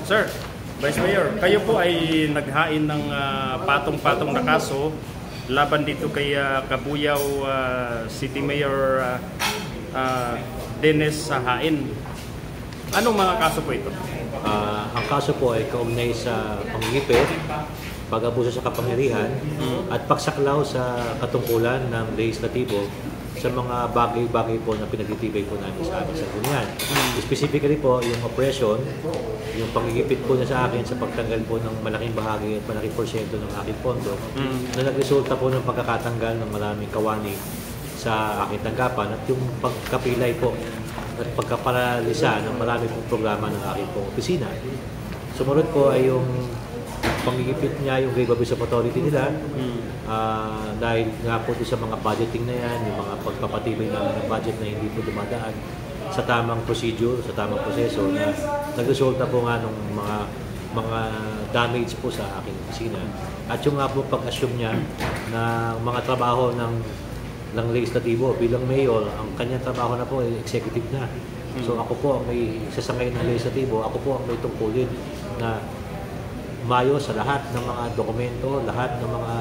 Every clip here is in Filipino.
Sir, Vice Mayor, kayo po ay naghain ng patong-patong na kaso laban dito kay Cabuyao City Mayor Dennis Hain. Anong mga kaso po ito? Ang kaso po ay kaugnay sa panggigipit, pag-abuso sa kapangyarihan, at pagsaklaw sa katungkulan ng lehislatibo sa mga bagay-bagay po na pinagtitibay po namin sa aming sanggunian. Specifically po, yung oppression, yung panggigipit po niya sa akin sa pagtanggal po ng malaking bahagi at malaking porsyento ng aking pondo, na nagresulta po ng pagkakatanggal ng maraming kawani sa aking tanggapan at yung pagkapilay po at pagkaparalisa ng marami pong programa ng aking pong opisina. Sumunod po ay yung panggigipit niya, yung Grave Abuse of Authority nila, dahil nga po sa mga budgeting na yan, yung mga pagpapatibay ng budget na hindi po dumadaan sa tamang procedure, sa tamang proseso na nagresulta po nga ng mga damage po sa aking opisina. At yung nga po pag-assume niya na mga trabaho ng legislatibo bilang mayor, ang kanyang trabaho na po ay executive na. So ako po ang may sasangay ng legislatibo, ako po ang may tungkulin na mayo sa lahat ng mga dokumento, lahat ng mga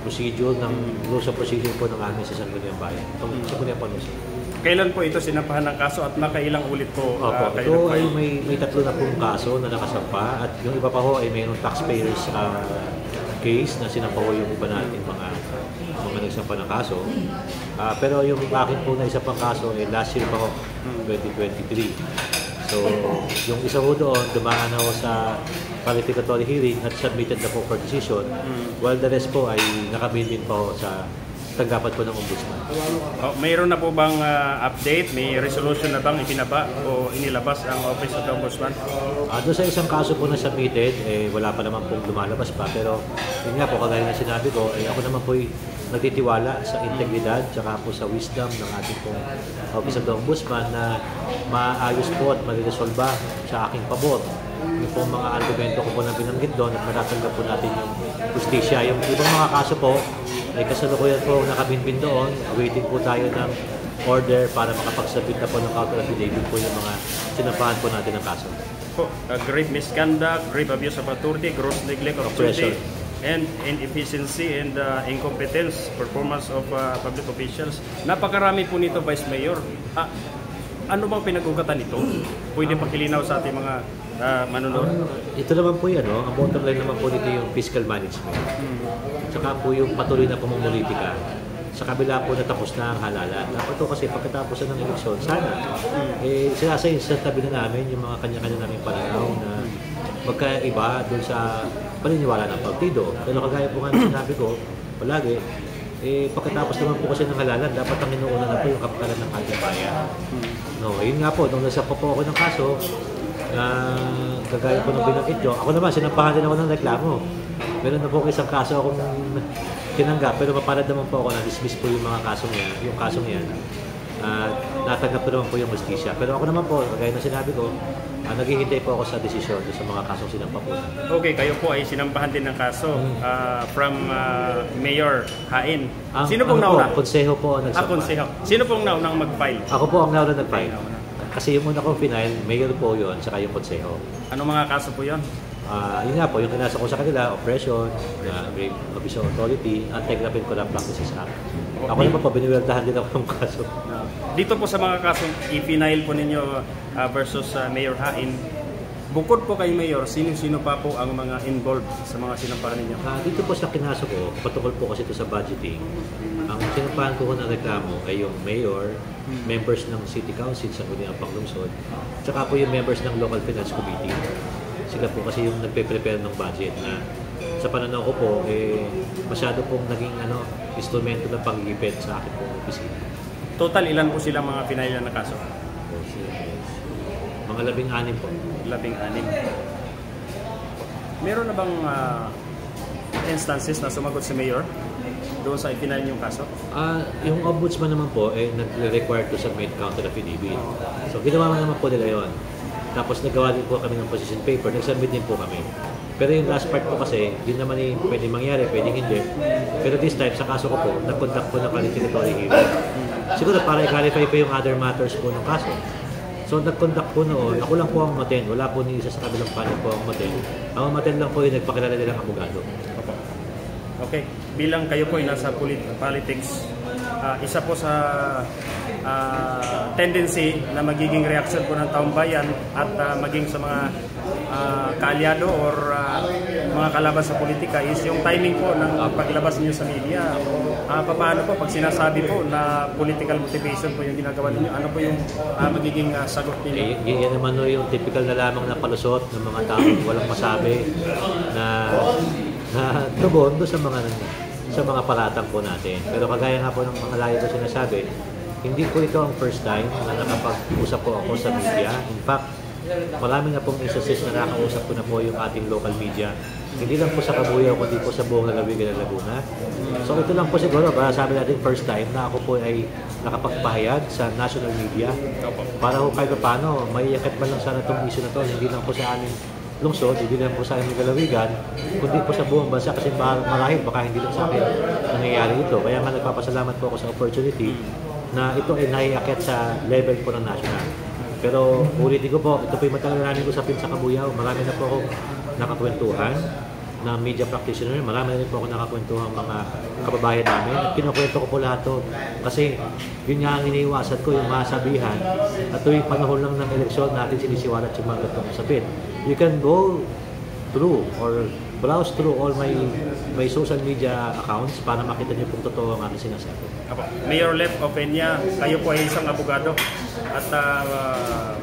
procedure, ng rules of procedure po ng aming sa Sangguniang Bayan. Sangguniang Panuso. Kailan po ito sinampahan ng kaso at nakailang ulit po ito ay may tatlo na pong kaso na nakasampa at yung iba pa ho ay mayroong taxpayers case na sinampa ho yung iba natin mga nagsampa ng kaso. Pero yung akin po na isa pang kaso ay last year pa ho, 2023. So, yung isa ho doon, dumaan na ho sa qualificatory hearing at submitted na po for decision, while the rest po ay nakabin din pa ho sa tanggapan po ng Ombudsman. Mayroon na po bang update? May resolution na bang ipinaba o inilabas ang Office of the Ombudsman? Doon sa isang kaso po na submitted, wala pa naman pong lumalabas pa. Pero yun nga po, kagaya na sinabi ko, ako naman po nagtitiwala sa integridad tsaka po sa wisdom ng ating pong Office of the Ombudsman na maayos po at mariresolba sa aking pabor. Yung pong mga argumento ko po na binanggit doon at matatanggap po natin yung justisya. Yung ibang mga kaso po, ay kasalukuyan po nakabinbin doon. Waiting po tayo ng order para makapagsabit na po ng counter affidavit po yung mga sinampahan po natin ng kaso. Grave misconduct, grave abuse of authority, gross neglect of duty, and inefficiency and incompetence, performance of public officials. Napakarami po nito, Vice Mayor. Ano bang pinag-ugatan nito? Pwede pakilinaw sa ating mga manonood? Ito naman po yan, ang bottom line naman po nito yung fiscal management. Saka po yung patuloy na pamumulitika. Sa kabila po na tapos na ang halalan. Dapat po kasi pagkatapos ng eleksyon, sana, sinasayin sa tabi na namin yung mga kanya-kanya namin pananaw na magkaiba doon sa paniniwala ng partido. Pero kagaya po nga sinabi ko, palagi, pagkatapos naman po kasi ng halalan, dapat ang inuuna na po yung kapakanan ng ating bayan. No, yun nga po, nung nasapa po ako ng kaso, kagaya po ng binanggit nyo, ako naman, sinampahan din ako ng reklamo. Meron na po isang kaso akong tinanggap, pero mapalad naman po ako na-dismiss po yung mga kasong yan, yung kasong yan. Natanggap po naman po yung justisya. Pero ako naman po, kagaya na sinabi ko, naghihintay po ako sa desisyon sa mga kasong sinampa po. Okay, kayo po ay sinampahan din ng kaso from Mayor Hain. Sino pong nauna? Konseho po ang nagsampa. Konseho. Sino pong naunang mag-file? Ako po ang nauna nag-file. Kasi yung una kong final, Mayor po yun, saka yung konseho. Anong mga kaso po yun? Yun nga po, yung kinasa ko sa kanila, oppression, grave abuse of authority, anti-graft and corrupt practices act. Ako naman po, biniweltahan din ako ng kaso. Dito po sa mga kasong i-final po ninyo versus Mayor Hain, bukod po kay Mayor, sino-sino pa po ang mga involved sa mga sinampahan ninyo? Dito po sa kinaso ko, patungkol po kasi ito sa budgeting. Ang sinampahan ko ng reklamo ay yung Mayor, members ng City Council sa Sangguniang Panglungsod, tsaka po yung members ng Local Finance Committee. Sila po kasi yung nagpe-prepare ng budget na sa pananaw ko po, masyado pong naging instrumento ng panggigipit sa akin pong opisina. Total, ilan po sila mga pinailan na kaso? Mga 16 po. 16. Meron na bang instances na sumagot si Mayor doon sa ipinail yung kaso? Yung Ombudsman naman po, nag-require to submit counter affidavit. So, ginawa naman po nila yun. Tapos nagawa din po kami ng position paper, nag-submit din po kami. Pero yung last part po kasi, yun naman pwede mangyari, pwede hindi. Pero this time, sa kaso ko po, nag-conduct po ng qualificatory hearing. Siguro para i-clarify pa yung other matters po ng kaso. So So nag-conduct po noon, ako lang po ang umattend, wala po ni isa sa kabilang panel po ang umattend. Ang umattend lang po yung nagpakilala nilang abogado. Okay, bilang kayo po ay nasa politics, isa po sa tendency na magiging reaction po ng taong bayan at maging sa mga kaalyado or mga kalaban sa politika is yung timing po ng paglabas niyo sa media. Paano po pag sinasabi po na political motivation po yung ginagawa niyo? Ano po yung magiging sagot niyo? Yan naman no, yung typical na lamang na palusot ng mga taong walang masabi na tugon doon sa mga palatang po natin. Pero kagaya nga po ng mga layo ko sinasabi, hindi po ito ang first time na nakapag-usap po ako sa media. In fact, marami na pong instances na nakausap ko na po yung ating local media. Hindi lang po sa Cabuyao, kundi po sa buong lalawigan ng Laguna. So ito lang po siguro, sabi natin first time na ako po ay nakapagpahayag sa national media. Para po kahit paano, may iakit man lang sana itong issue na to, hindi lang po sa aming lungsod, hindi lang po sa aming lalawigan, kundi po sa buong bansa kasi marahil baka hindi lang sa akin nangyayari ito. Kaya nga nagpapasalamat po ako sa opportunity na ito ay naiakit sa level po ng national. Pero ulitin ko po, ito po yung matagal namin usapin sa Cabuyao. Marami na po akong nakakwentuhan na media practitioner. Marami na rin po ako nakakwentuhan mga kababayan namin. At kinukwento ko po lahat to. Kasi yun nga ang iniiwasan ko, yung masabihan. At tuwing panahon lang ng eleksyon natin sinisiwalat yung mga gatong usapin. You can go through or browse through all my social media accounts para makita niyo kung totoo ang aking sinasabi. Mayor Lep Openia, kayo po ay isang abogado at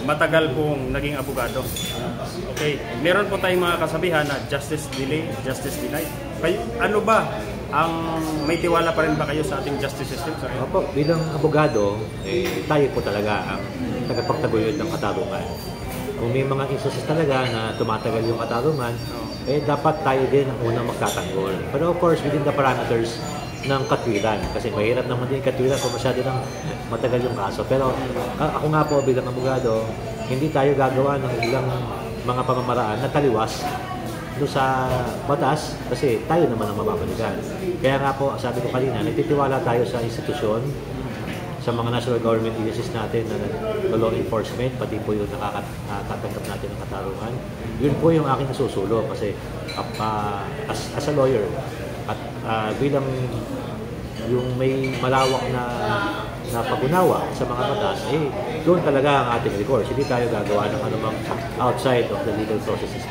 matagal pong naging abogado. Okay, meron po tayong mga kasabihan na justice delay, justice denied. Kayo, ano ba ang may tiwala pa rin ba kayo sa ating justice system? Opo, bilang abogado, tayo po talaga ang tagapagtaguyod ng katarungan. Kung may mga instances talaga na tumatagal yung katarungan, dapat tayo din ang unang magtatanggol. Pero of course, within the parameters ng katwiran. Kasi mahirap naman din katwiran kung masyado ng matagal yung kaso. Pero ako nga po bilang abogado, hindi tayo gagawa ng ilang mga pamamaraan na taliwas doon sa batas kasi tayo naman ang mababalikan. Kaya nga po, sabi ko kanina, nagtitiwala tayo sa institusyon, sa mga national government agencies natin na law enforcement, pati po yung nakakatanggap natin ng katarungan. Yun po yung aking nasusulo kasi as a lawyer at bilang yung may malawak na pag-unawa sa mga batas, doon talaga ang ating recourse. Hindi tayo gagawa ng anumang outside of the legal processes.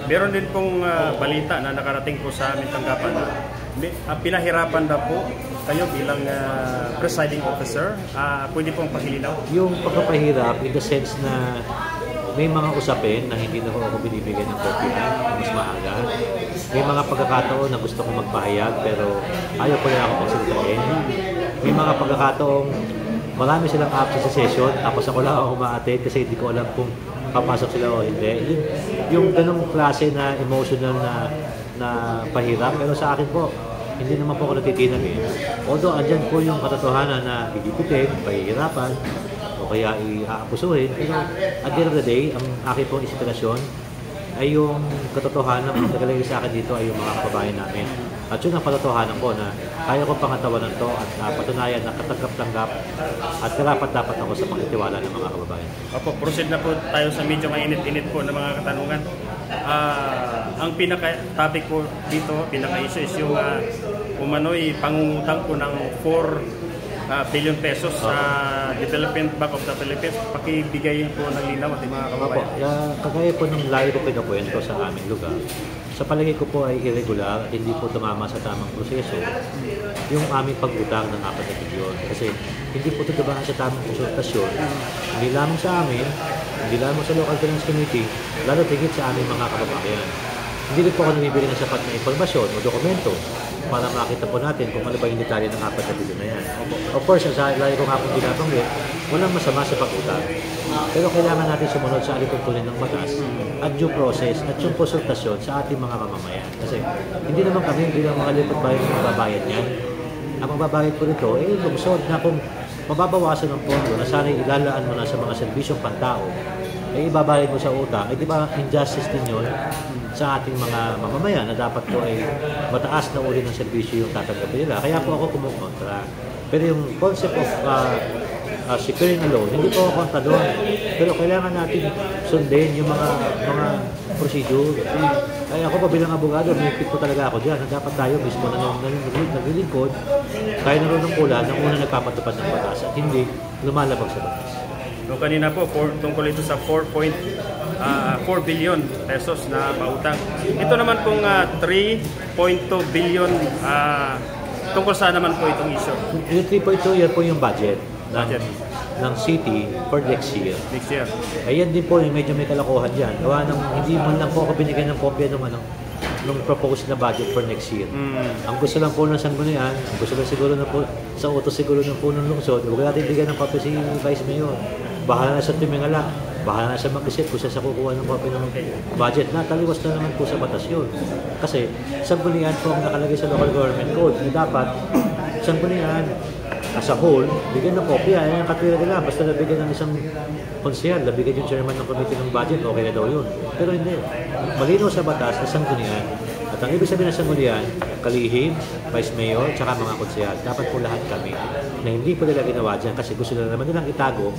Meron din pong balita na nakarating po sa aming tanggapan na pinahirapan na po kayo bilang presiding officer. Pwede pong pakilinaw? Yung pagpapahirap in the sense na may mga usapin na hindi na ako binibigyan ng kopya mas maaga. May mga pagkakataon na gusto kong magpahayag pero ayaw ko na ako pagsalitain. May mga pagkakataong marami silang absent sa session tapos ako lang ako ma-attend kasi hindi ko alam kung papasok sila o hindi. Yung ganong klase na emotional na pahirap. Pero sa akin po, hindi naman po ako natitinag Although andyan po yung katotohanan na gigipitin, pahihirapan, o kaya i-aapusuhin. Pero at the end of the day, ang aking pong inspirasyon ay yung katotohanan na nagalagay sa akin dito ay yung mga kababayan namin. At yun ang katotohanan ko na kaya ko pangatawanan to at patunayan na katanggap-tanggap at karapat-dapat ako sa pagtitiwala ng mga kababayan. Opo, proceed na po tayo sa medyo mainit-init po ng mga katanungan. Ang pinaka-topic po dito, pinaka-issue is yung umano'y pangungutang po ng 4 billion pesos sa Development Bank of the Philippines. Pakibigay po ng linaw at mga kababayan. Kagaya po ng layo ko pinakwento sa aming lugar, sa palagay ko po ay irregular at hindi po tumama sa tamang proseso yung aming pag-utang ng 4 na bilyon. Kasi hindi po ito dibangan sa tamang konsultasyon, hindi lamang sa amin, hindi lamang sa Local Finance Committee, lalo tigit sa aming mga kababayan. Hindi rin po ako namibili ng sapat na impormasyon o dokumento para makita po natin kung ano ba yung detalye ng 4 na bilyon na yan. Of course, sa lagi ko nga pong binabanggit, walang masama sa pag-utang. Pero kailangan natin sumunod sa alituntunin ng batas at due process at yung konsultasyon sa ating mga mamamayan. Kasi hindi naman kami bilang mga lipot bayan ng magbabayad yan. Ang magbabayad po nito, lungsod na kung mababawasan ng pondo na sana ilalaan mo na sa mga serbisyong pantao, ibabayad mo sa utang, di ba injustice din yun sa ating mga mamamayan na dapat po ay mataas na uri ng serbisyo yung tatanggapin nila. Kaya po ako kumukontra. Pero yung concept of securing a loan, hindi po ako kontra doon. Pero kailangan natin sundin yung mga procedure. Kaya ako pa bilang abogado, may po talaga ako dyan. Dapat tayo mismo na naglilingkod, tayo narunungkulan ng una nagpapatupad ng batas at hindi lumalabag sa batas. So kanina po, tungkol ito sa 4 billion pesos na pautang. Ito naman pong 3.2 billion, tungkol saan naman po itong issue? Yung 3.2 year po yung budget ng city for next year. Next year. Ayan din po, medyo may kalokohan dyan. Gawa ng, hindi man lang po ako binigyan ng kopya nung proposed na budget for next year. Ang gusto lang po ng Sanggunian, ang gusto lang siguro na po, sa utos siguro ng po ng lungsod, huwag natin bigyan ng kopya si Vice Mayor. Bahala na sa tumingala, bahala na sa mag-isip kung saan sa kukuha ng kopya ng budget na taliwas na naman po sa batas yun. Kasi Sanggunian po ang nakalagay sa local government code na dapat Sanggunian as a whole, bigyan ng kopya. Yan ang katwira nila. Basta nabigyan ng isang konsehal, nabigyan yung chairman ng committee ng budget, okay na daw yun. Pero hindi. Malinaw sa batas na Sanggunian. At ang ibig sabihin ng Sanggunian, kalihim, vice mayor, tsaka mga konsehal. Dapat po lahat kami na hindi po nila ginawa dyan kasi gusto nila naman nilang itago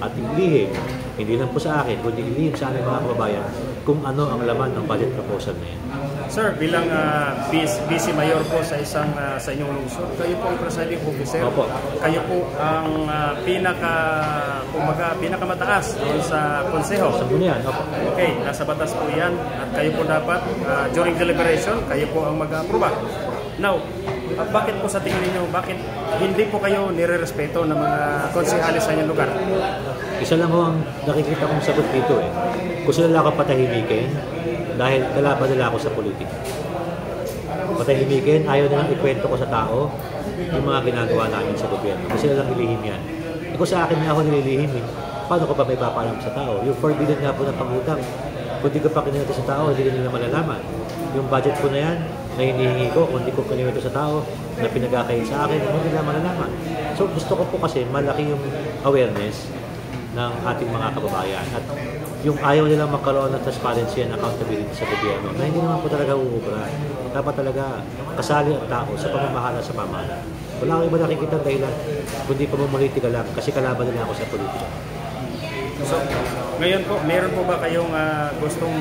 at ilihim, hindi lang po sa akin, kundi ilihim sa aming mga kababayan kung ano ang laman ng budget proposal na yan. Sir, bilang vice mayor po sa sa inyong lungsod, kayo po ang presiding officer. Opo. Kayo po ang pinakamataas doon sa konseho. Sanggunian, opo. Okay, nasa batas po yan at kayo po dapat during deliberation, kayo po ang mag-aproba. Now, bakit po sa tingin ninyo, bakit hindi po kayo nire-respeto ng mga konsehalis sa inyong lugar? Isa lang ho ang nakikita kong sagot dito eh. Gusto nila ako patahimikin dahil kalaban nila ako sa politika. Patahimikin, ayaw nilang ikwento ko sa tao yung mga ginagawa namin sa gobyerno. Kasi nilang ilihim yan. Kung sa akin nga ako nililihim eh, paano ko pa may papalam sa tao? Yung forbidden nga po ng pangutang, kung di ko pa kinilito sa tao, hindi nila malalaman. Yung budget ko na yan, na hinihingi ko, kung di ko kinilito sa tao, na pinagkakain sa akin, hindi nila malalaman. So gusto ko po kasi malaki yung awareness ng ating mga kababayan. At yung ayaw nilang magkaroon ng transparency and accountability sa gobyerno na hindi naman po talaga uubra. Dapat talaga kasali ang tao sa pamamahala sa pamahalaan. Wala kang iba nakikita dahilan kundi pamumulitika lang kasi kalaban nila ako sa politika. So, ngayon po, meron po ba kayong gustong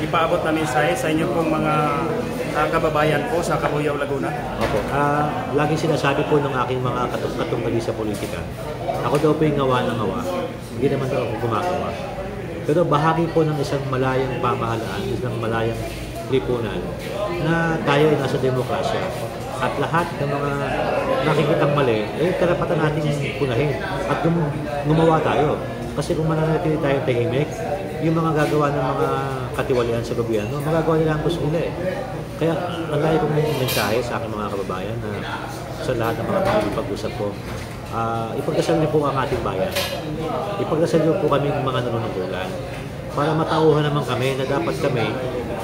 ipaabot na mensahe sa inyo pong mga kababayan po sa Cabuyao, Laguna? Opo. Laging sinasabi po ng aking mga katunggali sa politika, ako daw po yung ngawa ng ngawa. Hindi naman daw ako gumagawa. Pero bahagi po ng isang malayang pamahalaan, isang malayang lipunan na tayo ay nasa demokrasya. At lahat ng mga nakikitang mali, karapatan natin punahin at gumawa tayo. Kasi kung mananatili tayong tahimik, yung mga gagawa ng mga katiwalian sa gobyerno, magagawa nila ang gusto nila eh. Kaya ang layo kong mensahe sa aking mga kababayan na sa lahat ng mga pag-usap ko, ipagdasal niyo po ang ating bayan. Ipagdasal niyo po kami ng mga nanunungkulan para matauhan naman kami na dapat kami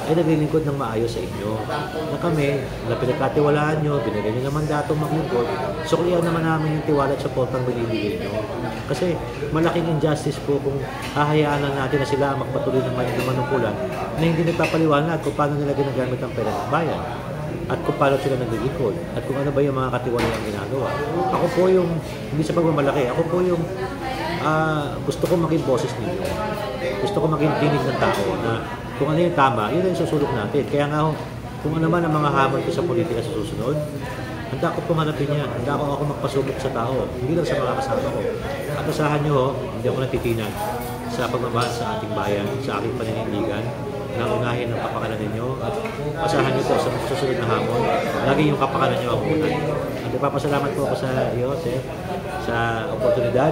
ay naglilingkod ng maayos sa inyo. Na kami, na pinagkatiwalaan nyo, binigyan nyo ng mandatong maglingkod, suklihan naman namin yung tiwala at supportang binibigay nyo. Kasi malaking injustice po kung hahayaan na natin na sila magpatuloy ng manungkulan na hindi nagpapaliwanag kung paano nila ginagamit ang pera ng bayan at kung paano sila naglilingkod at kung ano ba yung mga katiwala ang ginagawa. Ako po yung, hindi sa pagmamalaki, ako po yung gusto ko maging boses ninyo. Gusto ko maging tinig ng tao na kung ano yung tama, yun ang susulok natin. Kaya nga, kung ano man ang mga hamon ko sa politika sa susunod, handa ko pong hanapin yan. Handa ko magpasubok sa tao, hindi lang sa mga kasama ko. At asahan nyo, hindi ako natitinag sa pagmamahal sa ating bayan, sa aking paninindigan, na unahin ang kapakanan ninyo. At asahan nyo po sa susunod na hamon, lagi yung kapakanan nyo ang unahin. At ipapasalamat po ako sa iyo, sir, sa oportunidad,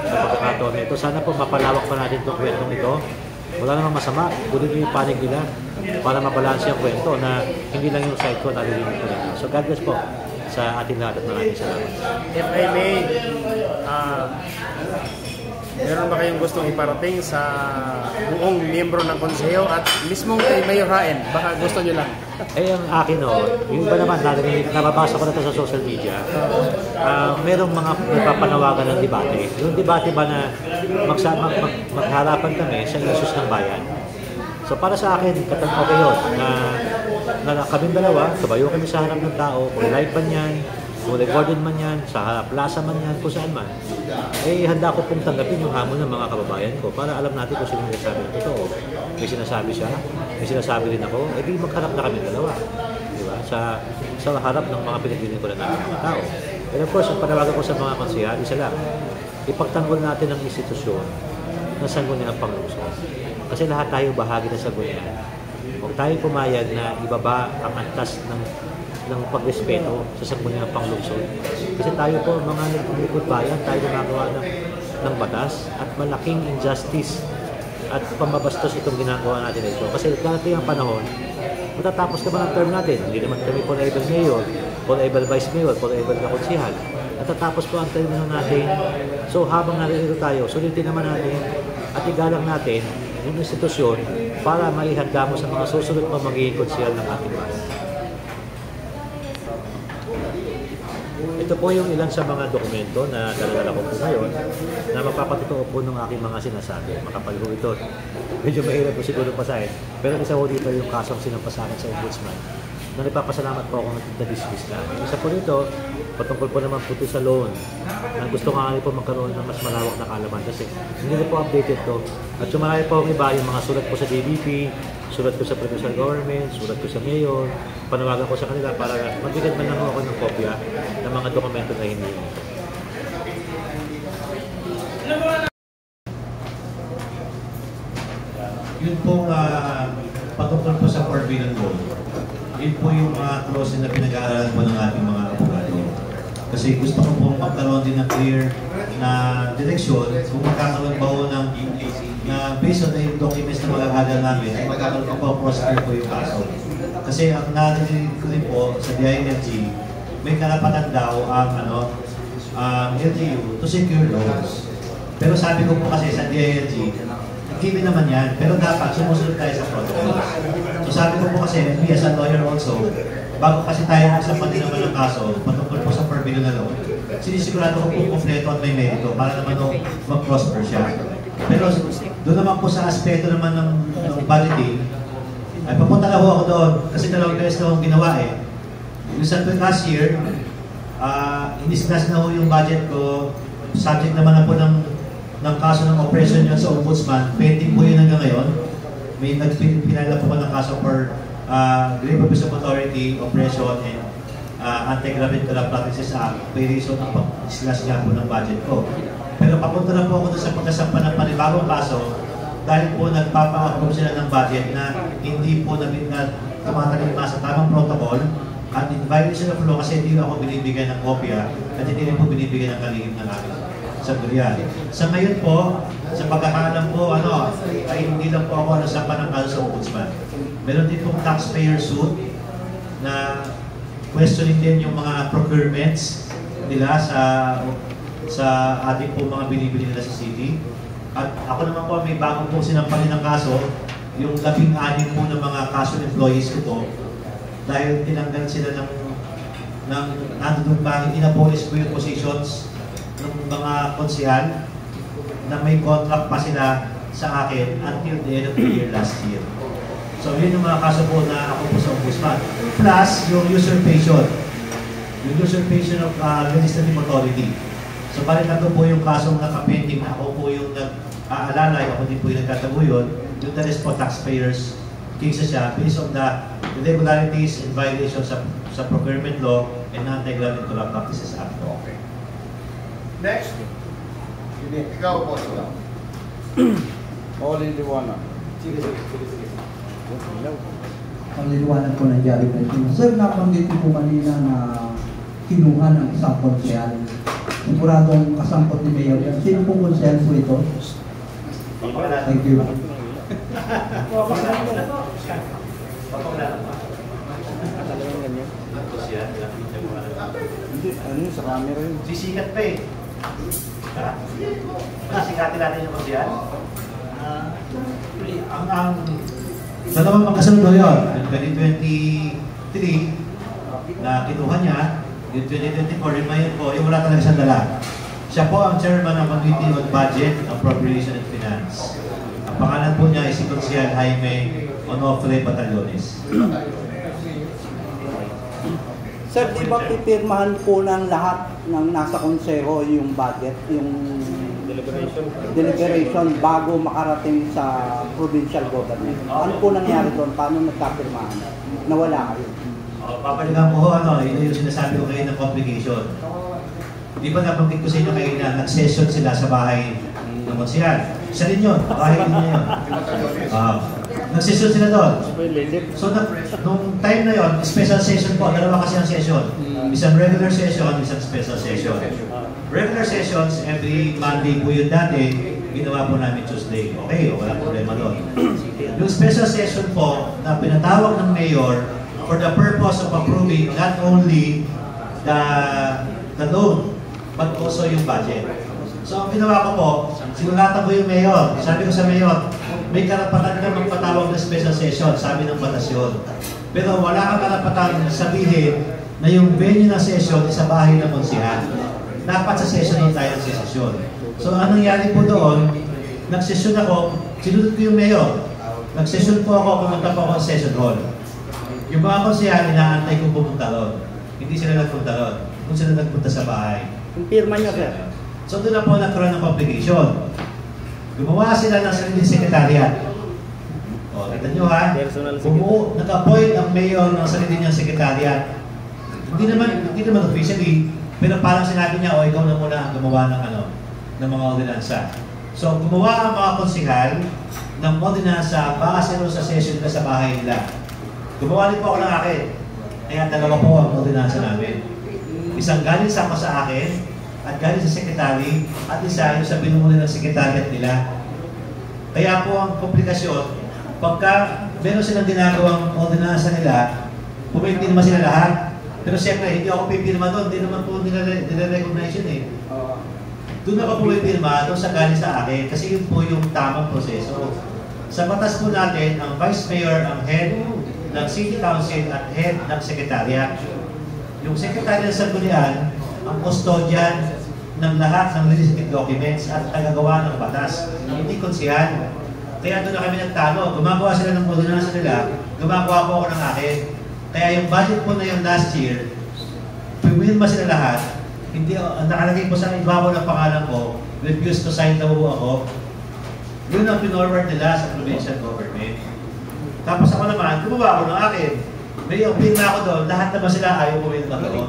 sa pagkakataon nito. Sana po mapalawak pa natin itong kwentong ito. Wala namang masama, kunin nyo yung panig nila para mabalanse ang kwento na hindi lang yung side ko nalilinig ko rin. So God bless po sa ating lahat at maraming salamat. If I may, meron ba kayong gustong iparating sa buong miyembro ng konseho at mismong kay Mayor Haen? Baka gusto nyo lang. Ang akin yung iba naman, nababasa ko na ito sa social media, merong mga nagpapanawagan ng debate. Yung debate ba na magharapan kami sa issues ng bayan. So para sa akin, okay yun, na kaming dalawa, tumayo kami sa harap ng tao, kung live ba yan, Muli Gordon man yan, sa plaza man yan, kung saan man, handa ko pong tanggapin yung hamon ng mga kababayan ko para alam natin kung sino yung nagsabi ng totoo. May sinasabi siya, may sinasabi din ako, di magharap na kami dalawa. Diba? Sa harap ng mga pinagdinig ko na namin mga tao. And of course, ang panawagan ko sa mga konsehal, isa lang, ipagtanggol natin ang institusyon na sangguniang panglungsod. Kasi lahat tayo bahagi ng sanggunian. Huwag tayo pumayag na ibaba ang antas ng pagrespeto sa sangguniang panglungsod. Kasi tayo po, mga nagpaplikod bayan, tayo gumagawa ng batas at malaking injustice at pambabastos itong ginagawa natin ito. Kasi darating ang panahon, matatapos ka ba ng term natin? Hindi naman kami forever mayor, forever vice mayor, forever na konsehal. Natatapos po ang term natin. So habang narito tayo, sulitin naman natin at igalang natin yung institusyon para maihanda mo sa mga susunod pa magiging konsehal ng ating bayan. Ito po yung ilan sa mga dokumento na dala-dala ko po ngayon na magpapatotoo po ng aking mga sinasabi. Makapal po ito. Medyo mahirap po siguro pasahin. Pero isa po dito yung kasong sinampasakan sa Ombudsman na nagpapasalamat po ako na dismiss na. Isa po dito, patungkol po naman po ito sa loan na gusto nga po magkaroon ng mas malawak na kaalaman kasi hindi na po updated to. At sumarami po ang iba yung mga sulat po sa DBP, sulat ko sa provincial government, sulat ko sa mayor, panawagan ko sa kanila para magbigyan man lang ako ng kopya ng mga dokumento na hindi nito. Yun pong patungkol po sa forbidden loan. Yun po yung mga clause na pinag-aaralan po ng ating mga abogado. Kasi gusto ko pong magkaroon din ng clear na direksyon kung magkakaroon ba po ng based on the documents na magagagal namin, ay magkakaroon pa po prosecute po yung kaso. Kasi ang narinig ko rin po sa DILG, may karapatan daw ang LGU to secure loans. Pero sabi ko po kasi sa DILG, given naman yan, pero dapat sumusunod tayo sa protocols. So sabi ko po kasi, me as a lawyer also, bago kasi tayo magsampati naman ng kaso, patungkol po sa forbidden na loan, sinisigurado ko po kompleto at may merito para naman mag-prosper siya. Pero doon naman po sa aspeto naman ng budgeting, ay papunta na ho ako doon kasi dalawang beses na akong ginawa eh. Yung sa last year, inislas na ho yung budget ko, subject naman na po ng kaso ng operation yun sa Ombudsman, pending po yun hanggang ngayon. May pinala po ko ng kaso for Grave Abuse of Authority, Operation, and Anti-Gravid Corrupt Practices Act, by reason ng pag-islas nga po ng budget ko. Pero papunta na po ako doon sa pagkasampa ng panibagong kaso dahil po nagpapa-approve sila ng budget na hindi po tumatalima sa tamang protocol at in violation of law kasi hindi ako binibigyan ng kopya at hindi rin po binibigyan ng kalihim ng aking sanggunian. Sa ngayon po, sa pagkakaalam po, ay hindi lang po ako nasampa ng kaso sa Ombudsman. Meron din pong taxpayer suit na questioning din yung mga procurements nila sa ating po mga binibili nila sa city. At ako naman po may bago po sinampalin ng kaso, yung 16 po ng mga kaso employees ko po dahil tinanggal sila ng nandun pa, inabolis ko yung positions ng mga konsehal na may contract pa sila sa akin until the end of the year last year. So yun yung mga kaso po na ako po sa Ombudsman. Plus yung usurpation. Yung usurpation of legislative authority. So balik na po yung kasong nakapending na ako po yung nag-aalalay, ako din po yung nagtataguyod, yung the rest po taxpayers cases siya based on the irregularities and violations sa procurement law and Anti-Gravid Corrupt Practices Act. Okay. Next. Ikaw po, ikaw. Liwanag. Sige. Ang liwanag po ng Jari President. Sir, napanggit po kanina na kinuha ng isang konsehal. Siguradong kasampot ni Mayor yan. Sino pong konsehal po ito? Thank you. Ano sa camera yun? Sisikat pa eh. Sikatin natin yung konsehal. Ang dalawang magkasunod ko yun. 2023 na kinuha niya, yung 2024, yung mayon po, yung wala talaga siyang dala. Siya po ang chairman ng Committee on Budget, Appropriation and Finance. Ang pangalan po niya ay si Konsehal Jaime Onofre Batallones. Sir, di ba pipirmahan po ng lahat ng nasa konseho yung budget, yung deliberation bago makarating sa provincial government? Ano po nangyari doon? Paano nagkapirmahan? Nawala kayo? Papaligan ko yun yung sinasabi ko kayo ng complication. Di ba nabanggit ko sa inyo kayo na nag-session sila sa bahay ng konsyal? Isa rin yun, bahay din niya yun. Nag-session sila doon. So, nung time na yon, special session po, dalawa kasi ang session. Isang regular session, isang special session. Regular sessions, every Monday po yun dati, ginawa po namin Tuesday. Okay, wala problema doon. Yung special session po, na pinatawag ng mayor for the purpose of approving not only the loan, but also yung budget. So, ang ginawa ko po, sinulatan ko yung mayor. Sabi ko sa mayor, may karapatan ka magpatawag ng special session, sabi ng batas yun. Pero wala kang karapatan sabihin na yung venue ng session ay sa bahay ng konsyal. Dapat sa session yung tayo ng session. So, anong nangyari po doon, nagsesyon ako, sinunod ko yung mayor. Nagsesyon po ako, pumunta po ako sa session hall. Yung mga konsyal, inaantay ko pumunta doon. Hindi sila nagpunta doon. Kung sila nagpunta sa bahay. Kumpirma niyo, sir. So, doon na po nagkaroon ng complication. Gumawa sila ng sariling sekretariat. O, kita nyo ha, nag-appoint ang mayor ng sarili niyang sekretariat. Hindi naman officially, pero parang sinabi niya, ikaw na muna ang gumawa ng mga ordinansa. So, gumawa ang mga konsihal ng ordinansa base sa session nila sa bahay nila. Gumawa din po ako ng akin. Kaya dalawa po ang ordinansa namin. Isang galing sa akin, at galing sa sekretary, at isa yung sa pinumuli ng sekretariat nila. Kaya po ang komplikasyon, pagka meron silang ginagawang ordinansa nila, pumipirma sila lahat. Pero siyempre, hindi ako pipirma doon, hindi naman po nila-recognize yun eh. Doon ako pumipirma, doon sa galing sa akin, kasi yun po yung tamang proseso. Sa batas po natin, ang Vice Mayor ang head ng City Council at head ng sekretariat. Yung sekretariat sa Sanggunian, ang custodian ng lahat ng legislative documents at tagagawa ng batas, hindi konsihal. Kaya doon na kami nagtalo. Gumagawa sila ng ordinansa nila, gumagawa po ako ng akin. Kaya yung budget po na yung last year, pumilma sila lahat, hindi, nakalagay po sa ibabaw ng pangalan ko, refuse to sign daw ako. Yun ang pinorward nila sa provincial government. Tapos ako naman, gumawa ako ng akin. May opinion ako doon, lahat naman sila ayaw pumilma doon.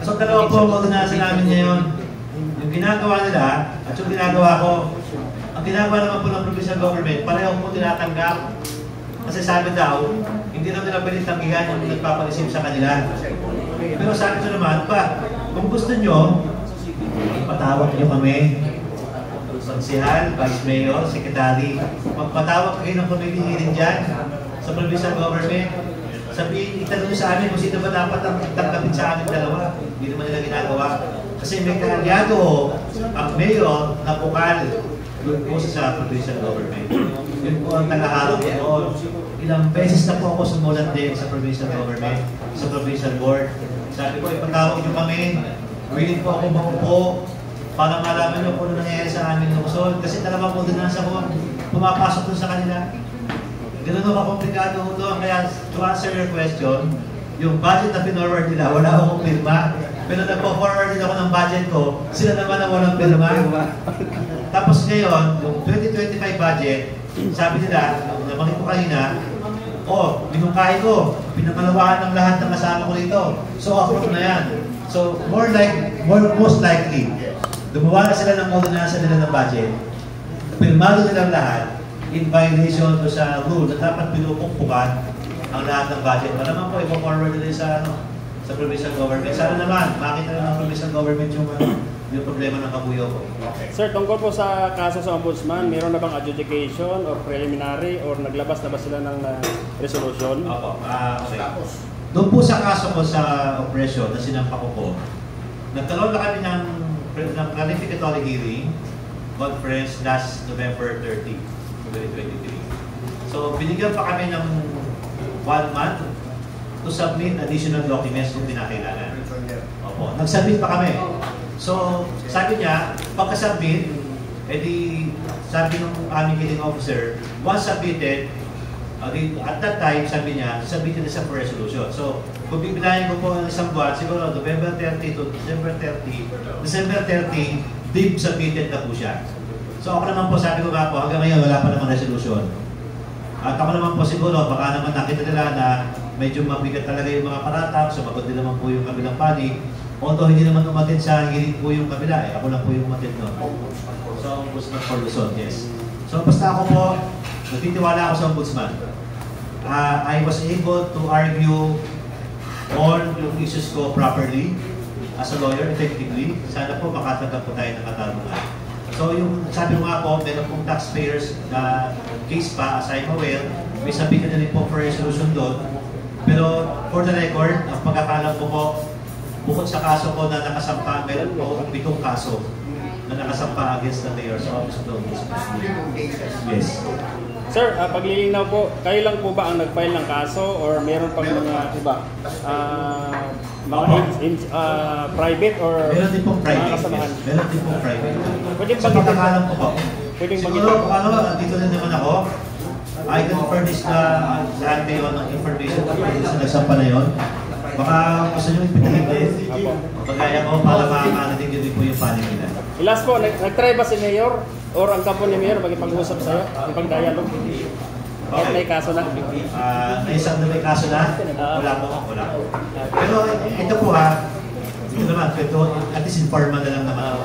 So, dalawa po ang ordinansa namin ngayon. Yung ginagawa nila at yung ginagawa ko, ang ginagawa naman po ng provincial government, pareho po tinatanggap. Kasi sabi daw, hindi naman nila pwede tanggihan yung nagpapanisip sa kanila. Pero sabi ko naman, kung gusto nyo, ipatawag nyo kami. Konsihal, Vice Mayor, Secretary, magpatawag kayo ng committee hearing dyan sa provincial government. Sabihin, itanong sa amin kung sino ba dapat ang tanggapin sa amin dalawa. Hindi naman nila ginagawa. Kasi may kaalyado ang mayor na bukal doon po sa provincial government. Yun po ang tagaharap doon. Ilang beses na po ako sumulat din sa provincial government, sa provincial board. Sabi ko, ipatawag nyo kami. Willing po ako makupo para malaman nyo kung ano nangyayari sa amin ng Luzon. Kasi talaga po din nasa ko pumapasok doon sa kanila. Ganun ka komplikado doon. Kaya to answer your question, yung budget na pinorward nila, wala akong pirma. Pero nagpo-forward din ako ng budget ko, sila naman ang walang pirma. Tapos ngayon, yung 2025 budget, sabi nila, nabanggit ko kanina, binungkahi ko, pinangalawahan ng lahat ng kasama ko dito. So, approve na yan. So, most likely, gumawa na sila ng ordinansa nila ng budget, pirmado nilang lahat, in violation to sa rule na dapat pinupukpukan ang lahat ng budget. Para naman po, i-forward nila sa provincial government. Sana naman, makita na ng provincial government yung problema ng kabuyo ko. Okay. Sir, tungkol po sa kaso sa Ombudsman, meron na bang adjudication or preliminary or naglabas na ba sila ng resolution? Opo. Okay. Doon po sa kaso ko sa operation na sinampa ko po, nagkaroon na kami ng clarificatory hearing conference last November 30, 2023. So, binigyan pa kami ng 1 month to submit additional documents kung kinakailangan. Opo, nag-submit pa kami. So, sabi niya, pagka-submit, edi sabi ng aming hearing officer, once submitted, At that time, sabi niya, submitted na siya for resolution. So, kung bibilahin ko po ng isang buwan, siguro November 30 to December 30, deep submitted na po siya. So ako naman po, sabi ko nga po, hanggang ngayon wala pa namang resolution. At ako naman po siguro, baka naman nakita nila na medyo mabigat talaga yung mga paratang, sumagot din naman po yung kabilang panig. Although hindi naman umatid sa hiling po yung kabila, ako lang po yung umatid noon. So, Ombudsman for Luzon, yes. So basta ako po, nagtitiwala ako sa Ombudsman. I was able to argue all yung issues ko properly as a lawyer, effectively. Sana po makatanggap po tayo ng katarungan. So yung sabi ko nga po, meron pong taxpayers na case pa, as I'm aware, may sabihin na rin po for resolution doon. Pero for the record, ang pagkakalam ko po, bukod sa kaso ko na nakasampa, meron po 7 kaso na nakasampa against the mayor sa Office of the Ombudsman. Yes. Sir, paglilinaw po, kayo lang po ba ang nag-file ng kaso or meron pang mga iba? Private or meron din pong private. mga kasamahan? Yes. Meron din pong private. Pwede Sa pagkakalam ko po. Pwede Siguro kung ano, dito na naman ako, I can furnish na lahat kayo ng information sa nagsampa na yun. Baka gusto nyo ipitilig din. Pagkaya ko para makakanating yun din po yung panig nila. Last po, nag-try ba si Mayor or ang kapo ni Mayor magipag-usap sa'yo? Ipag-dialog? Okay. May kaso na? Naisang na may kaso na? Wala po. Pero ito po ito naman, at least informal na lang naman ako.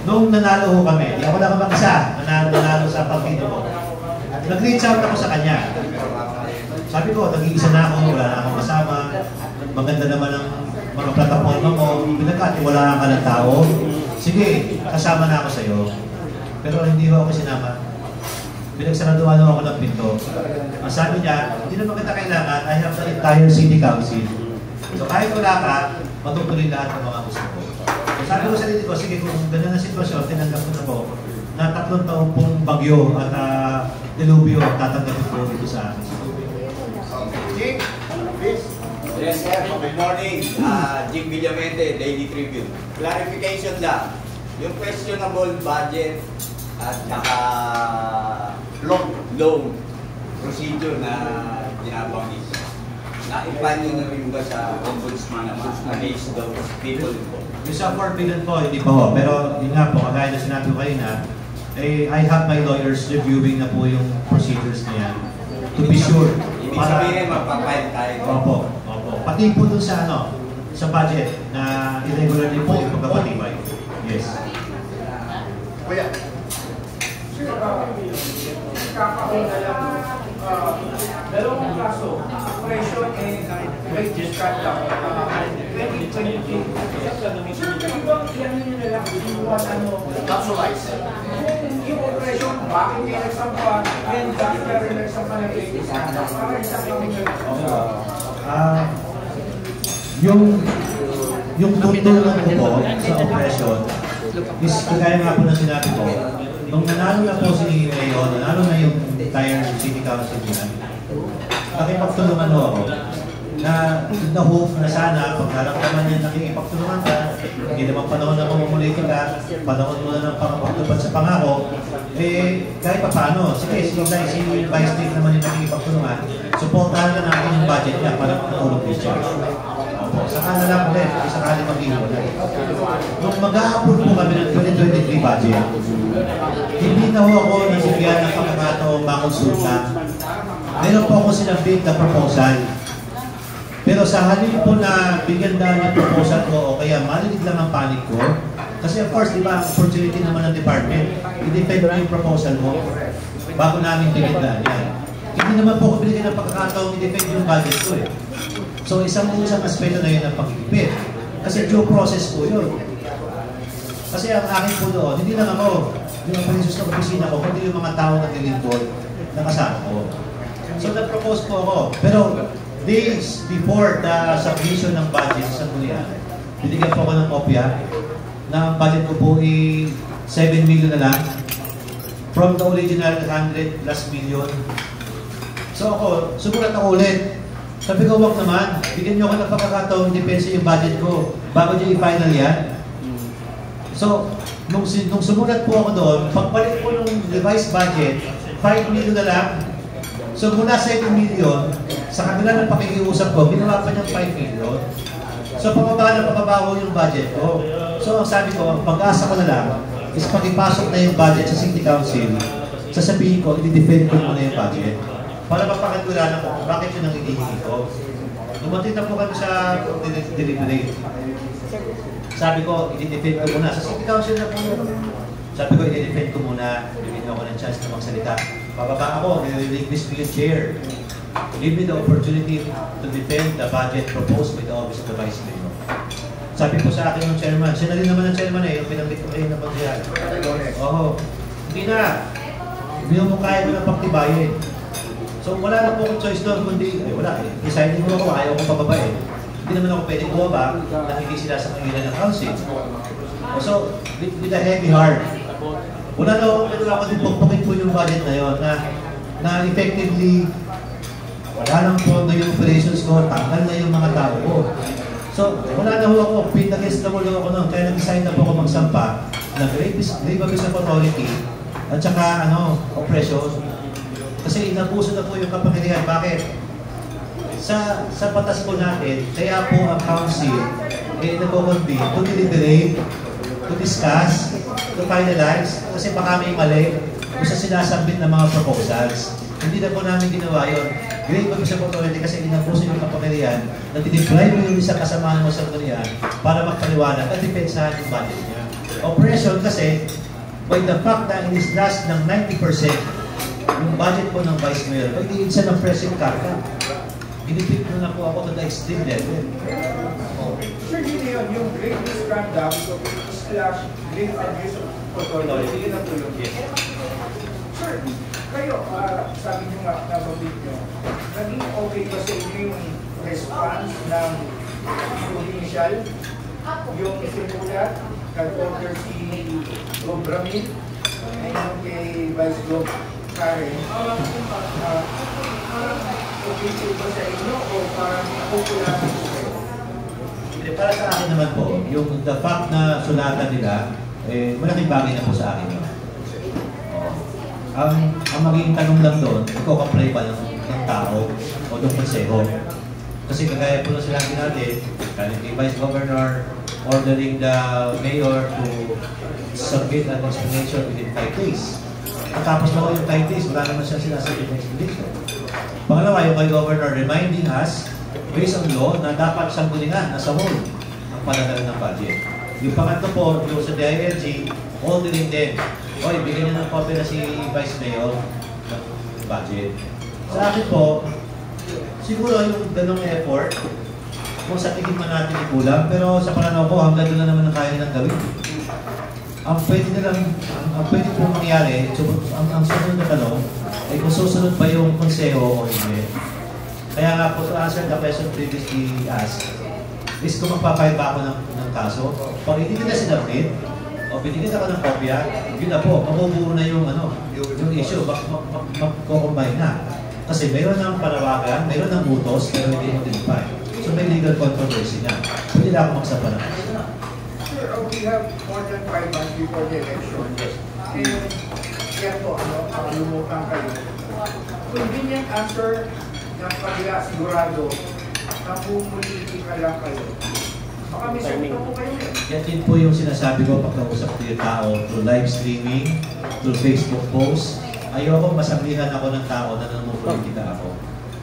Nung nanalo ho kami, di ako lang mag-isa, nanalo sa partido ko. Nag-reach out ako sa kanya. Sabi ko, nag-iisa na ako, wala na akong kasama. Maganda naman ang mga plataforma ko. Pinagkatiwalaan ka ng tao. Sige, kasama na ako sa'yo. Pero hindi ko sinama. Pinagsaraduhan ako ng pinto. Ang sabi niya, hindi naman kita kailangan, I have the entire city council. So kahit wala ka, matutuloy lahat ng mga gusto ko. So, sabi ko sa sarili ko, sige kung ganun na sitwasyon, tinanggap ko na po na 3 taong pong bagyo at dilubyo tatanggapin ko dito sa akin. Jim, please. Yes, sir. Good morning. Jim Villamente, Daily Tribune. Clarification lang. Yung questionable budget at saka loan procedure na binabanggit. Na-imply nyo na rin ba sa Ombudsman against those people involved? Yung sa 4 billion po, hindi pa ho. Pero yun nga po, kagaya na sinabi ko kanina, I have my lawyers reviewing na po yung procedures niya. To be sure. Ibig sabihin, magpapile tayo. Opo. Pati po dun sa sa budget na irregular din po yung pagkapatibay. Yes. Kuya. Dalawang kaso, operation and great misconduct. 2022. Sir, pwede ba ilan nyo na lang Capsulize. yung operation, bakit kayo nagsampa, and bakit kayo rin nagsampa ng great misconduct? Para isang yung tutulong ko po sa operation is kagaya nga po na sinabi ko, nung nanalo na po si Mayor, nanalo na yung entire city council niya, nakipagtulungan mo ako na hope na sana pag naramdaman niya nakikipagtulungan ka, hindi naman panahon na mamumulitika, panahon mo na ng pangapagtupad sa pangako, kahit pa paano, sige, si Vice State naman yung nakikipagtulungan, supportahan na natin yung budget niya para makatulog din siya. Saka na lang ulit, sakali mag-iwalay. Nung mag-a-approve po kami ng 2023 budget, hindi na ho ako nasibigyan ng pagkakataong makonsulta. Meron po ako sinabit na proposal. Pero sa halip po na bigyan dahil ng proposal ko o kaya malilig lang ang panig ko, kasi of course, di ba, opportunity naman ng department, i-defend mo yung proposal mo bago namin bigyan dahil yan. Hindi naman po ko binigyan ng pagkakataong i-defend yung budget ko eh. So isang aspeto na yun ang pag-ipit. Kasi due process po yun. Kasi ang akin po doon, hindi lang ako, yung operations ng opisina ko, kundi yung mga tao na nilingkod na kasama ko. So nag-propose po ako. Pero days before the submission ng budget sa Kulian, binigyan po ako ng kopya na ang budget ko po ay 7 million na lang from the original 100 plus million. So ako, sumulat ako ulit. Sabi ko, wag naman, bigyan nyo ako ng pagkakataong depensa yung budget ko bago nyo i-final yan. So, nung sumulat po ako doon, pagbalik po nung revised budget, 5 million na lang, So mula 7 million, sa kabila ng pakikiusap ko, ginawa pa niyang 5 million. So pababa yung budget ko. So ang sabi ko, ang pag-asa ko na lang, is pag-ipasok na yung budget sa City Council, sasabihin ko, i-defend ko muna yung budget para mapakatulanan ko bakit yun ang hinihingi ko. Dumating na po kami sa delivery. Sabi ko, i-defend ko muna. Sa City Council na po. Sabi ko, i-defend ko muna. Bibigyan ako ng chance na magsalita. Bababa ako, i-request ko yung chair. Give me the opportunity to defend the budget proposed by the Office of the Vice Mayor. Sabi ko sa akin ng chairman, siya na rin naman ang chairman yung pinanggit ko kayo na pagsiyan. Oo. Hindi na. Hindi mo kaya mo ng pagtibayin. So wala na po akong choice doon, kundi, wala eh. Deciding mo ako, ayaw ko pababa eh. Hindi naman ako pwede bumaba na hindi sila sa kanila ng council. So, with a heavy heart, wala na ako din pagpakin po yung budget na yun na effectively, wala lang po na yung operations ko, tanggal na yung mga tao ko. So, wala na ho ako, pinag-guest na muli ako noon, kaya nag-decide na po ako magsampa ng Grave Abuse of Authority at saka oppression. Kasi inabuso na po yung kapangyarihan. Bakit? Sa batas po natin, kaya po ang council nag-convene to deliberate, to discuss, to finalize, kasi baka may mali kung sa sinasabit ng mga proposals. Hindi na po namin ginawa yun. Grave Abuse of Authority kasi inabuso yung kapangyarihan na dideprive mo yung isang kasamahan mo sa kanyan para magpaliwanag at depensahan yung budget niya. Oppression kasi, by the fact na in-slash ng 90% yung budget po ng Vice Mayor, pag-iig siya ng pressing karga. Ginipit mo na po ako to the extreme level. Sir, yun yun, yung grave misconduct / grave abuse of authority, yun ang tulong. Sir, kayo, sabi nyo nga, nababit nyo, naging okay ba sa inyo yung response ng provincial, yung simulat, nag-order si Rob Ramil, ngayon kay Vice Gov Karen, okay ba sa inyo o parang nakukulangan po kayo? Para sa akin naman po, yung the fact na sulatan nila, malaking bagay na po sa akin. Ang magiging tanong lang doon, iko-comply ba ng tao o ng konseho? Kasi kagaya po lang silang natin, kaya kay Vice Governor ordering the Mayor to submit an explanation within 5 days. Tapos na yung 5 days, wala naman siya sinasabit ng explanation. Pangalawa, yung kay Governor reminding us, based on law, na dapat sanggulingan, nasa whole, ang pananagal ng budget. Yung pangatlo po, yung sa DILG, ordering them, oy, bigyan niyo ng copy na si Vice Mayor ng budget. Sa akin po, siguro yung ganong effort, kung sa tingin man natin ikulang, pero sa pananaw ko, hanggang doon na naman ang kaya nilang gawin. Ang pwede pong mangyari, ang sunod na tanong, ay kung susunod pa yung konseho o hindi. Kaya nga po, to answer the question previously asked, is kung magpapahid ba ako ng kaso, pag hindi kita sinabit, o binigyan ako ng kopya, yun na po, mabubuo na yung issue, mag-combine na. Kasi mayroon ng panawagan, mayroon ng utos, pero hindi identify. So may legal controversy na. Pwede na ako magsapa na. Sir, we have more than 5 months before the election. And yan po, lumutang kayo. Convenient answer ng pagla sigurado na pumulitika lang kayo. Baka may sakto po kayo eh. Yan din po yung sinasabi ko pag nausap ko yung tao through live streaming, through Facebook posts. Ayoko masabihan ako ng tao na namumulitika ako.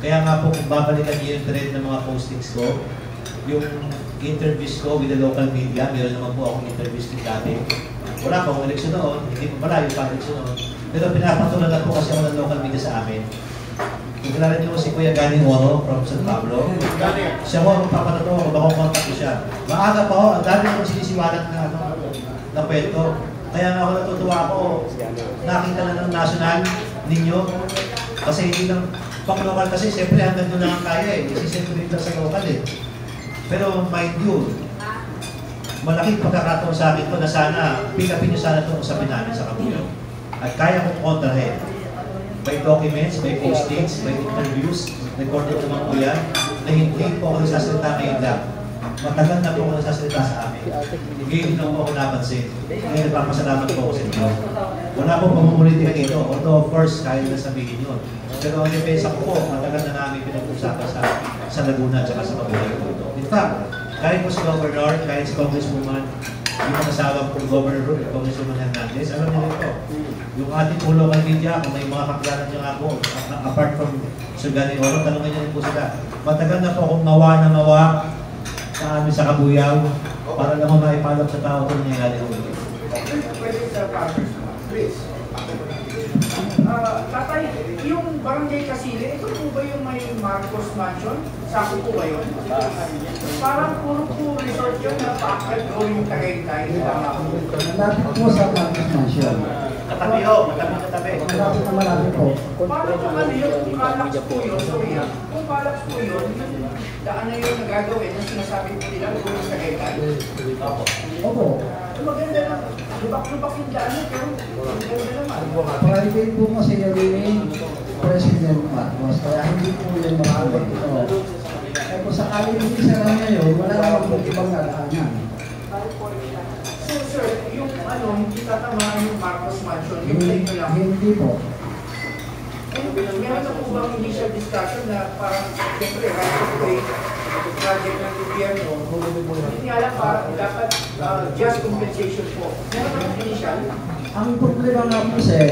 Kaya nga po kung babalikan niyo yung thread ng mga postings ko, yung interviews ko with the local media, meron naman po akong interviews din dati. Wala pa akong eleksyon noon, hindi pa malayo pa eleksyon noon. Pero pinapatulan po kasi ako ng local media sa amin. Kung kilala niyo si Kuya Ganing Oro from San Pablo, siya ko, magpapatuto ako, baka contact ko siya. Maaga pa ako, ang dami akong sinisiwalat na kwento. Kaya nga ako natutuwa ako, nakita na ng national ninyo. Kasi hindi lang, pang local kasi, siyempre hanggang doon lang kaya eh. Kasi siyempre dito sa local eh. Pero mind you, malaking pagkakataon sa akin ko na sana, pick upin nyo sana itong usapin namin sa Kabuyo. At kaya kong kontrahin. By documents, by postings, by interviews, recorded naman po yan, na hindi po ako nagsasalita ngayon lang. Matagal na po ako nagsasalita sa amin. Ngayon na po ako napansin. Ngayon, nagpapasalamat po ako sa inyo. Wala po pamumulitika dito. Although of course, kaya na sabihin yun. Pero ang depensa ko po, matagal na namin pinag-usapan sa Laguna at sa Kabuhay po ito. In fact, kahit po si Governor, kahit si Congresswoman, yung kasama po Governor Congresswoman Hernandez, alam niyo ito. Yung ating local media, kung may mga kakilala niyo nga po, apart from Sir Gary Oro, tanongin niyo rin po sila. Matagal na po akong mawa sa amin sa Kabuyaw para naman maipalap sa tao kung nangyayari ko. Pwede sa Chris. Tatay, yung Barangay Casile, ito po ba yung may Marcos Mansion? Sako po ba yun? Parang puro po resort yun na pa-akit o yung Tagaytay. Malapit po sa Marcos Mansion. Katabi ho, katabi. Malapit na malapit po. Parang kung ano yun, kung Calax po yun, sorry ha, kung Calax po yun, daan na yun nagagawin, yung sinasabi po nila, kung yung Tagaytay. Opo. Maganda lang. Lubak-lubak yung daan na, pero maganda naman. Private po kasi yung President Marcos, kaya hindi po yung makakit ito. Kaya kung sakaling hindi sa kanya yun, wala naman po ibang nadaanan. So sir, yung ano, hindi tatamaan yung Marcos Mansion, yung play nyo lang. Hindi po. Meron na po bang initial discussion na parang, siyempre, right of way, project ng gobyerno, hindi nga lang parang dapat just compensation po. Meron na initial? Ang problema nga po, sir,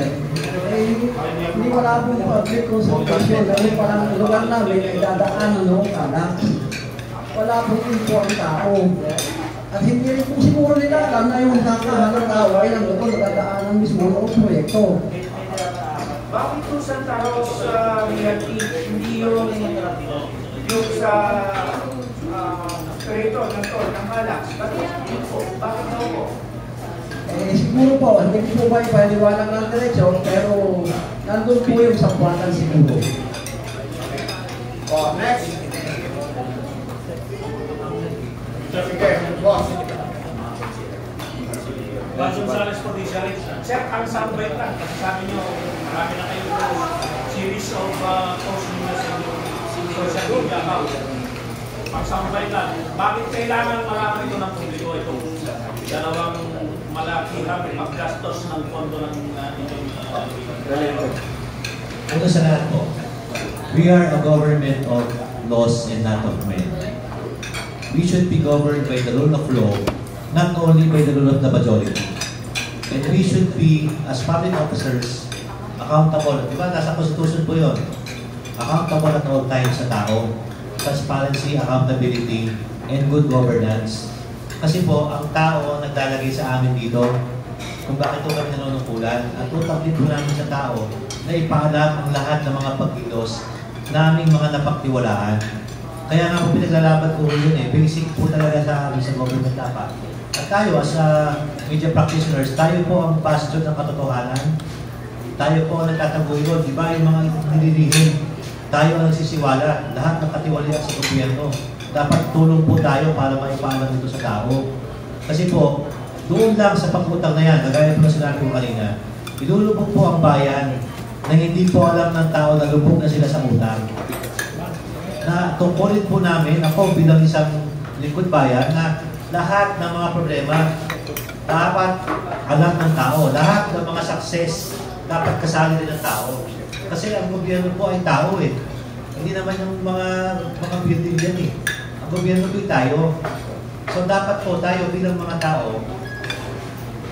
hindi wala pong public consultation dahil parang lugar namin ay dadaanan noong Calax. Wala pong info ang tao. At hindi rin po siguro nila alam na yung nakakahalang tao ay nandoon dadaanan mismo noong proyekto. Bakit po Santa Rosa reality, hindi yung sa operator ng tol, ng Calax? Bakit daw po? Siguro po, hindi ko po ba ipaliwanag ng diretsyo, pero nandun po yung sampwatan siguro. Next. Sige, boss. Gonzales po, Sir, ang soundbite lang, kasi sabi nyo, marami na kayong series of posts nyo sa social media account. Ang soundbite lang, bakit kailangan malaman ito ng publiko itong dalawang malakihang paggastos ng pondo ng inyong Ano sa lahat po, we are a government of laws and not of men. We should be governed by the rule of law, not only by the rule of the majority. And we should be, as public officers, accountable. Diba, nasa Constitution po yun. Accountable at all times sa tao. Transparency, accountability, and good governance. Kasi po, ang tao ang naglalagay sa amin dito kung bakit ito kami nanunungkulan. At utang din po namin sa tao na ipaalam ang lahat ng mga pagkilos naming mga napagtiwalaan. Kaya nga po pinaglalaban ko yun eh. Basic po talaga sa amin sa government dapat. At tayo as media practitioners, tayo po ang bastion ng katotohanan. Tayo po ang nagtataguyod. Diba yung mga nililihim? Tayo ang nagsisiwala. Lahat ng katiwalian sa gobyerno. Dapat tulong po tayo para maipaalam ito sa tao. Kasi po, doon lang sa pangutang na yan, kagaya po na sinabi ko kanina, ilulubog po ang bayan na hindi po alam ng tao na lubog na sila sa utang. Na tungkulin po namin, ako bilang isang lingkod bayan, na lahat ng mga problema dapat alam ng tao. Lahat ng mga success dapat kasali rin ng tao. Kasi ang gobyerno po ay tao eh. Hindi naman yung mga building yan eh. Ang gobyerno po tayo. So dapat po tayo bilang mga tao,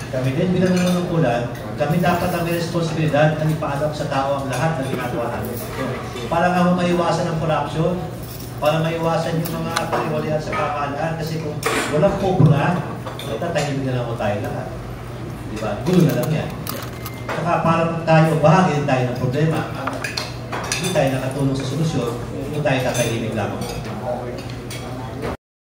kami din bilang nanunungkulan, kami dapat ang may responsibilidad na ipaalam sa tao ang lahat na ginagawa namin. Para nga maiwasan ang corruption, para maiwasan yung mga kaliwalian sa pamahalaan. Kasi kung walang popula, tatahimik na lang tayo lahat. Diba? Gulo na lang yan. Saka parang tayo, bahagi din tayo ng problema. Hindi tayo nakatulong sa solusyon, kung tayo tatahimik lamang.